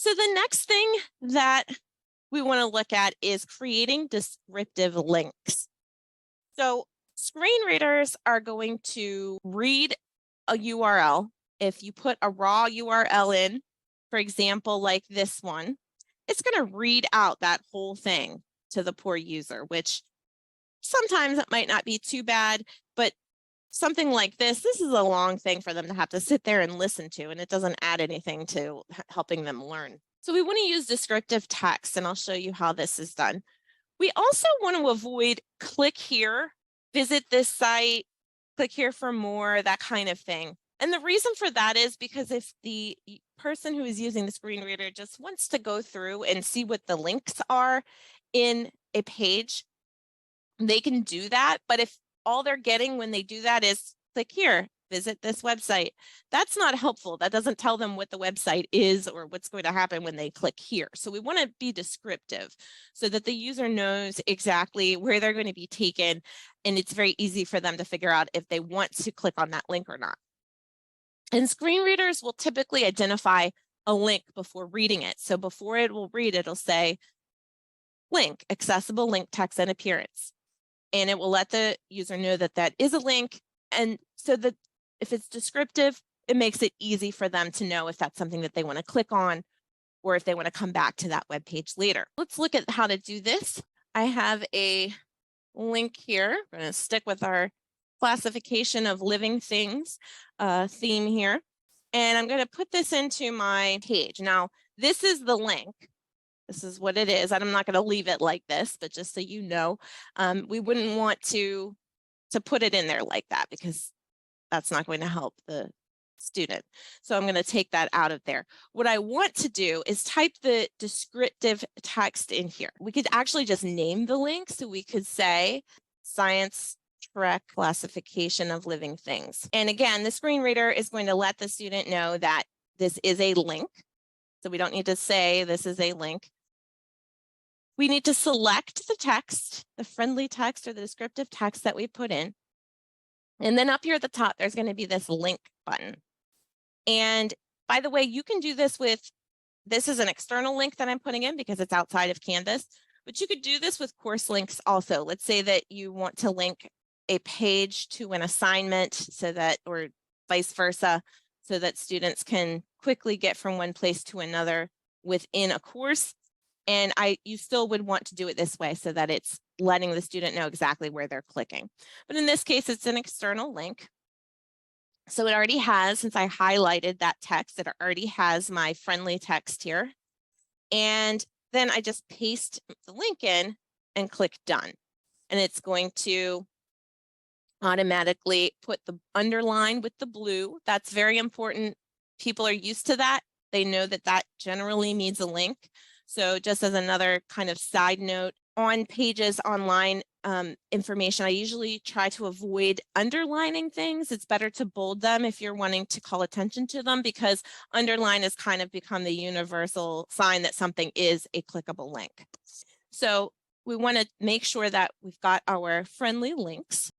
So the next thing that we want to look at is creating descriptive links. So screen readers are going to read a URL. If you put a raw URL in, for example, like this one, it's going to read out that whole thing to the poor user, which sometimes it might not be too bad, but something like this is a long thing for them to have to sit there and listen to, and it doesn't add anything to helping them learn. So we want to use descriptive text, and I'll show you how this is done. We also want to avoid click here, visit this site, click here for more, that kind of thing. And the reason for that is because if the person who is using the screen reader just wants to go through and see what the links are in a page, they can do that. But if all they're getting when they do that is click here, visit this website, that's not helpful. That doesn't tell them what the website is or what's going to happen when they click here. So we want to be descriptive so that the user knows exactly where they're going to be taken, and it's very easy for them to figure out if they want to click on that link or not. And screen readers will typically identify a link before reading it. So before it will read, it'll say link, accessible link, text, and appearance. And it will let the user know that that is a link. And so that if it's descriptive, it makes it easy for them to know if that's something that they want to click on or if they want to come back to that web page later. Let's look at how to do this. I have a link here. We're going to stick with our classification of living things theme here. And I'm going to put this into my page. Now, this is the link. This is what it is. And I'm not going to leave it like this, but just so you know, we wouldn't want to put it in there like that because that's not going to help the student. So I'm going to take that out of there. What I want to do is type the descriptive text in here. We could actually just name the link. So we could say science track classification of living things. And again, the screen reader is going to let the student know that this is a link. So we don't need to say this is a link. We need to select the text, the friendly text or the descriptive text that we put in. And then up here at the top, there's going to be this link button. And by the way, you can do this with, this is an external link that I'm putting in because it's outside of Canvas, but you could do this with course links also. Let's say that you want to link a page to an assignment so that, or vice versa, so that students can quickly get from one place to another within a course. And you still would want to do it this way so that it's letting the student know exactly where they're clicking. But in this case, it's an external link. So it already has, since I highlighted that text, it already has my friendly text here. And then I just paste the link in and click done. And it's going to automatically put the underline with the blue. That's very important. People are used to that. They know that that generally means a link. So just as another kind of side note, on pages online information, I usually try to avoid underlining things. It's better to bold them if you're wanting to call attention to them, because underline has kind of become the universal sign that something is a clickable link. So we want to make sure that we've got our friendly links.